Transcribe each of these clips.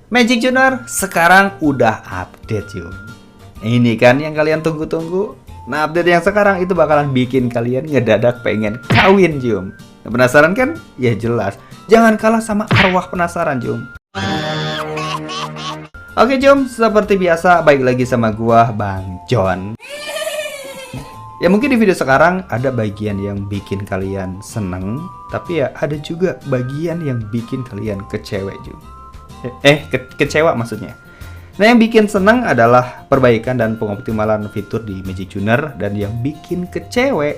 Magic Tuner sekarang udah update Jum. Ini kan yang kalian tunggu-tunggu. Nah, update yang sekarang itu bakalan bikin kalian ngedadak pengen kawin Jum. Nah, penasaran kan? Ya jelas. Jangan kalah sama arwah penasaran Jum. Oke Jum, seperti biasa baik lagi sama gua Bang John. Ya mungkin di video sekarang ada bagian yang bikin kalian seneng, tapi ya ada juga bagian yang bikin kalian kecewa Jum. Kecewa maksudnya. Nah, yang bikin seneng adalah perbaikan dan pengoptimalan fitur di Magic Tuner, dan yang bikin kecewa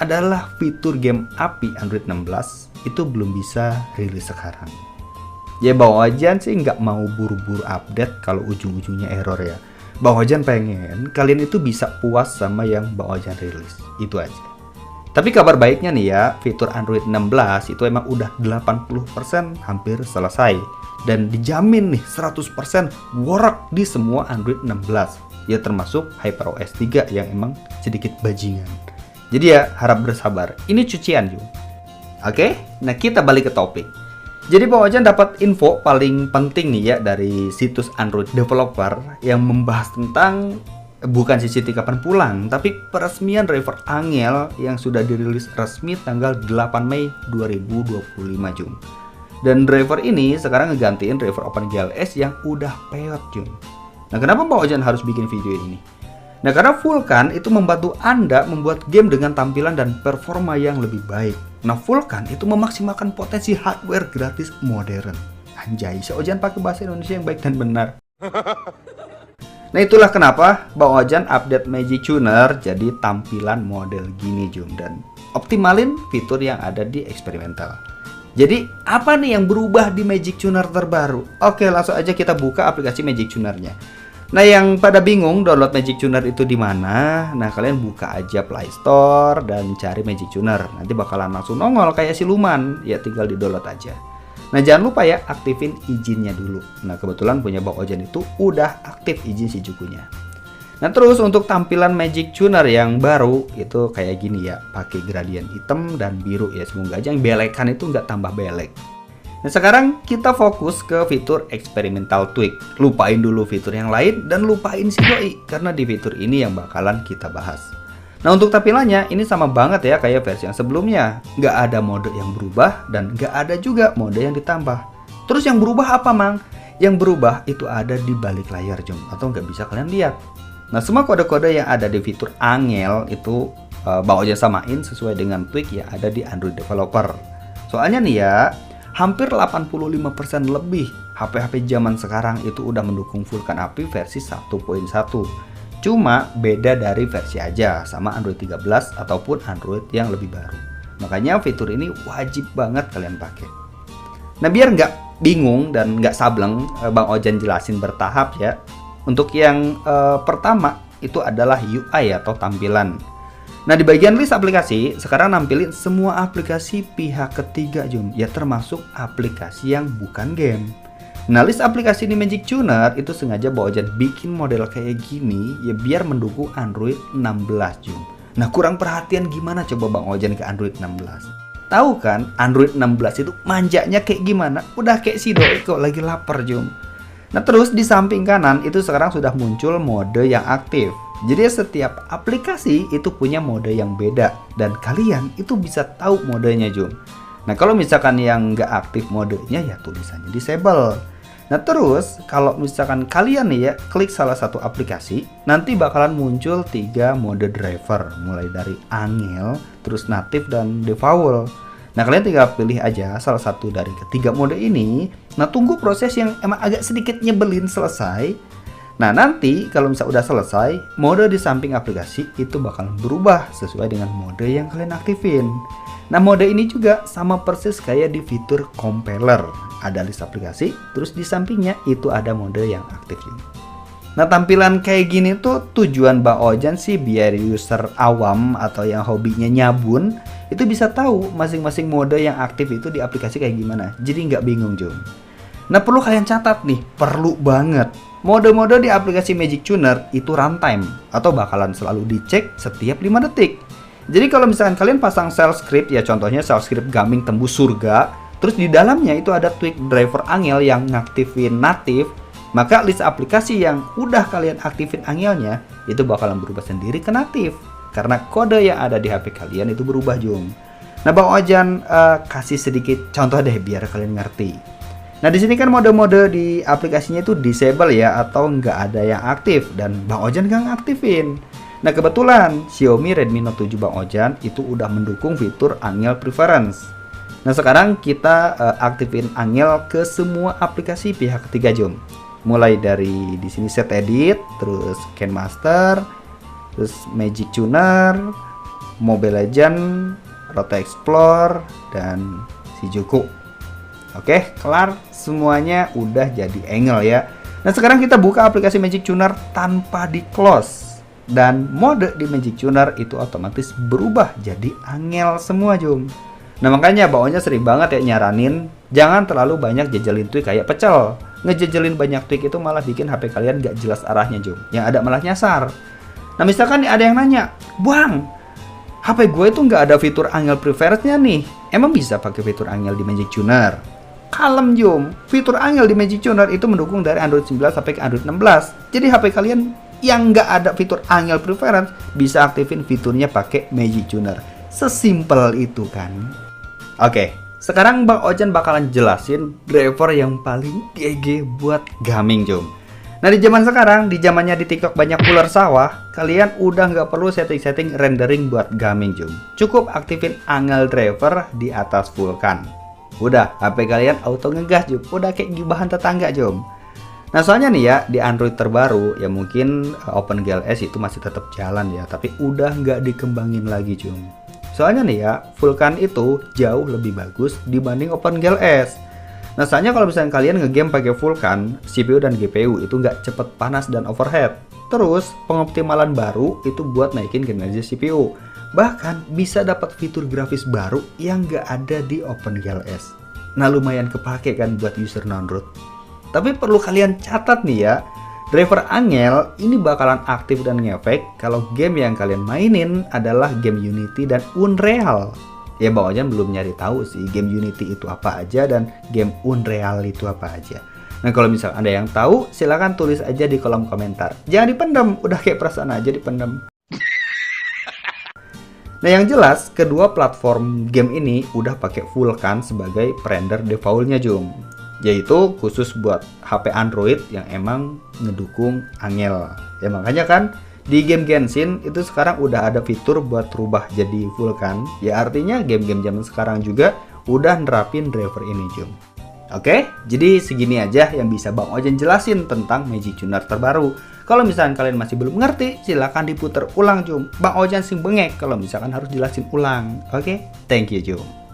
adalah fitur game API Android 16 itu belum bisa rilis sekarang. Ya Bang Ojan sih nggak mau buru-buru update kalau ujung-ujungnya error ya. Bang Ojan pengen kalian itu bisa puas sama yang Bang Ojan rilis, itu aja. Tapi kabar baiknya nih ya, fitur Android 16 itu emang udah 80% hampir selesai. Dan dijamin nih 100% work di semua Android 16. Ya termasuk HyperOS 3 yang emang sedikit bajingan. Jadi ya harap bersabar, ini cucian juga. Oke, nah kita balik ke topik. Jadi Bang Ojan dapat info paling penting nih ya dari situs Android Developer yang membahas tentang bukan CCTV kapan pulang, tapi peresmian driver Angel yang sudah dirilis resmi tanggal 8 Mei 2025 Jum. Dan driver ini sekarang ngegantiin driver OpenGLS yang udah peot Jum. Nah, kenapa Bang Ojan harus bikin video ini? Nah, karena Vulkan itu membantu Anda membuat game dengan tampilan dan performa yang lebih baik. Nah, Vulkan itu memaksimalkan potensi hardware gratis modern. Anjay, si Ojan pakai bahasa Indonesia yang baik dan benar. Nah, itulah kenapa Bang Ojan update Magic Tuner jadi tampilan model gini Jum, dan optimalin fitur yang ada di eksperimental. Jadi, apa nih yang berubah di Magic Tuner terbaru? Oke, langsung aja kita buka aplikasi Magic Tunernya. Nah, yang pada bingung download Magic Tuner itu di mana? Nah, kalian buka aja Play Store dan cari Magic Tuner. Nanti bakalan langsung nongol kayak siluman. Ya, tinggal di-download aja. Nah, jangan lupa ya aktifin izinnya dulu. Nah, kebetulan punya Bang Ojan itu udah aktif izin si Jukunya. Nah, terus untuk tampilan Magic Tuner yang baru itu kayak gini ya, pakai gradient hitam dan biru ya. Semoga aja yang belekan itu nggak tambah belek. Nah, sekarang kita fokus ke fitur experimental tweak. Lupain dulu fitur yang lain dan lupain si doi, karena di fitur ini yang bakalan kita bahas. Nah, untuk tampilannya ini sama banget ya kayak versi yang sebelumnya. Nggak ada mode yang berubah dan nggak ada juga mode yang ditambah. Terus yang berubah apa Mang? Yang berubah itu ada di balik layar Jom, atau nggak bisa kalian lihat. Nah, semua kode-kode yang ada di fitur Angel itu Bang Ojan samain sesuai dengan tweak yang ada di Android Developer. Soalnya nih ya, hampir 85% lebih HP-HP zaman sekarang itu udah mendukung Vulkan API versi 1.1. Cuma beda dari versi aja sama Android 13 ataupun Android yang lebih baru. Makanya fitur ini wajib banget kalian pakai. Nah, biar nggak bingung dan nggak sableng, Bang Ojan jelasin bertahap ya. Untuk yang pertama itu adalah UI atau tampilan. Nah, di bagian list aplikasi, sekarang nampilin semua aplikasi pihak ketiga Jum, ya termasuk aplikasi yang bukan game. Nah, list aplikasi di Magic Tuner itu sengaja Bang Ojan bikin model kayak gini ya biar mendukung Android 16 Jum. Nah, kurang perhatian gimana coba Bang Ojan ke Android 16? Tahu kan Android 16 itu manjanya kayak gimana? Udah kayak si doi kok lagi lapar Jum. Nah, terus di samping kanan itu sekarang sudah muncul mode yang aktif. Jadi setiap aplikasi itu punya mode yang beda dan kalian itu bisa tahu modenya Jum. Nah, kalau misalkan yang nggak aktif modenya ya tulisannya disable. Nah, terus kalau misalkan kalian nih ya klik salah satu aplikasi, nanti bakalan muncul 3 mode driver, mulai dari Angel, terus native dan default. Nah, kalian tinggal pilih aja salah satu dari ketiga mode ini. Nah, tunggu proses yang emang agak sedikit nyebelin selesai. Nah, nanti kalau misalnya udah selesai, mode di samping aplikasi itu bakal berubah sesuai dengan mode yang kalian aktifin. Nah, mode ini juga sama persis kayak di fitur compiler. Ada list aplikasi, terus di sampingnya itu ada mode yang aktif. Nah, tampilan kayak gini tuh tujuan Bang Ojan sih biar user awam atau yang hobinya nyabun itu bisa tahu masing-masing mode yang aktif itu di aplikasi kayak gimana. Jadi nggak bingung Jom. Nah, perlu kalian catat nih, perlu banget. Mode-mode di aplikasi Magic Tuner itu runtime atau bakalan selalu dicek setiap 5 detik. Jadi kalau misalkan kalian pasang shell script ya, contohnya shell script gaming tembus surga, Terus di dalamnya itu ada tweak driver Angel yang ngaktifin natif, maka list aplikasi yang udah kalian aktifin Angelnya itu bakalan berubah sendiri ke natif. Karena kode yang ada di HP kalian itu berubah, Jum. Nah, Bang Ojan kasih sedikit contoh deh biar kalian ngerti. Nah, di sini kan mode-mode di aplikasinya itu disable ya, atau nggak ada yang aktif, dan Bang Ojan nggak ngaktifin. Nah, kebetulan Xiaomi Redmi Note 7 Bang Ojan itu udah mendukung fitur Angel Preference. Nah, sekarang kita aktifin Angel ke semua aplikasi pihak ketiga, Jom. Mulai dari di sini Set Edit, terus Ken Master, terus Magic Tuner, Mobile Legend, Roto Explore, dan Shijuku. Oke, kelar, semuanya udah jadi Angel ya. Nah, sekarang kita buka aplikasi Magic Tuner tanpa di close, dan mode di Magic Tuner itu otomatis berubah jadi Angel semua, Jom. Nah, makanya Bang Ojan sering banget ya nyaranin jangan terlalu banyak jejelin tweak kayak pecel. Ngejejelin banyak tweak itu malah bikin HP kalian gak jelas arahnya, Jom. Yang ada malah nyasar. Nah, misalkan nih ada yang nanya, "Bang, HP gue itu nggak ada fitur Angel Preference-nya nih. Emang bisa pakai fitur Angel di Magic Tuner?" Kalem, Jom. Fitur Angel di Magic Tuner itu mendukung dari Android 19 sampai ke Android 16. Jadi HP kalian yang nggak ada fitur Angel Preference bisa aktifin fiturnya pakai Magic Tuner. Sesimpel itu kan. Oke, sekarang Bang Ojan bakalan jelasin driver yang paling GG buat gaming, Jom. Nah, di zaman sekarang, di zamannya di TikTok banyak ular sawah, kalian udah nggak perlu setting-setting rendering buat gaming, Jom. Cukup aktifin Angel driver di atas Vulkan. Udah, HP kalian auto ngegas, Jom. Udah kayak gibahan tetangga, Jom. Nah, soalnya nih ya, di Android terbaru, ya mungkin OpenGLS itu masih tetap jalan ya, tapi udah nggak dikembangin lagi, Jom. Soalnya nih ya, Vulkan itu jauh lebih bagus dibanding OpenGLS. Nah, soalnya kalau misalnya kalian ngegame pakai Vulkan, CPU dan GPU itu nggak cepet panas dan overheat. Terus, pengoptimalan baru itu buat naikin kinerja CPU. Bahkan bisa dapat fitur grafis baru yang nggak ada di OpenGLS. Nah, lumayan kepake kan buat user non-root. Tapi perlu kalian catat nih ya, driver Angel ini bakalan aktif dan ngefek kalau game yang kalian mainin adalah game Unity dan Unreal. Ya, Bang Ojan belum nyari tahu sih game Unity itu apa aja dan game Unreal itu apa aja. Nah, kalau misal Anda yang tahu, silahkan tulis aja di kolom komentar. Jangan dipendam, udah kayak perasaan aja dipendam. Nah, yang jelas, kedua platform game ini udah pakai Vulkan sebagai render defaultnya, Jom. Yaitu khusus buat HP Android yang emang ngedukung Angel. Ya, makanya kan di game Genshin itu sekarang udah ada fitur buat rubah jadi Vulkan. Ya, artinya game-game zaman sekarang juga udah nerapin driver ini, Jom. Oke, jadi segini aja yang bisa Bang Ojan jelasin tentang Magic Tuner terbaru. Kalau misalkan kalian masih belum ngerti, silahkan diputar ulang, Jom. Bang Ojan sing bengek kalau misalkan harus jelasin ulang. Oke, thank you, Jom.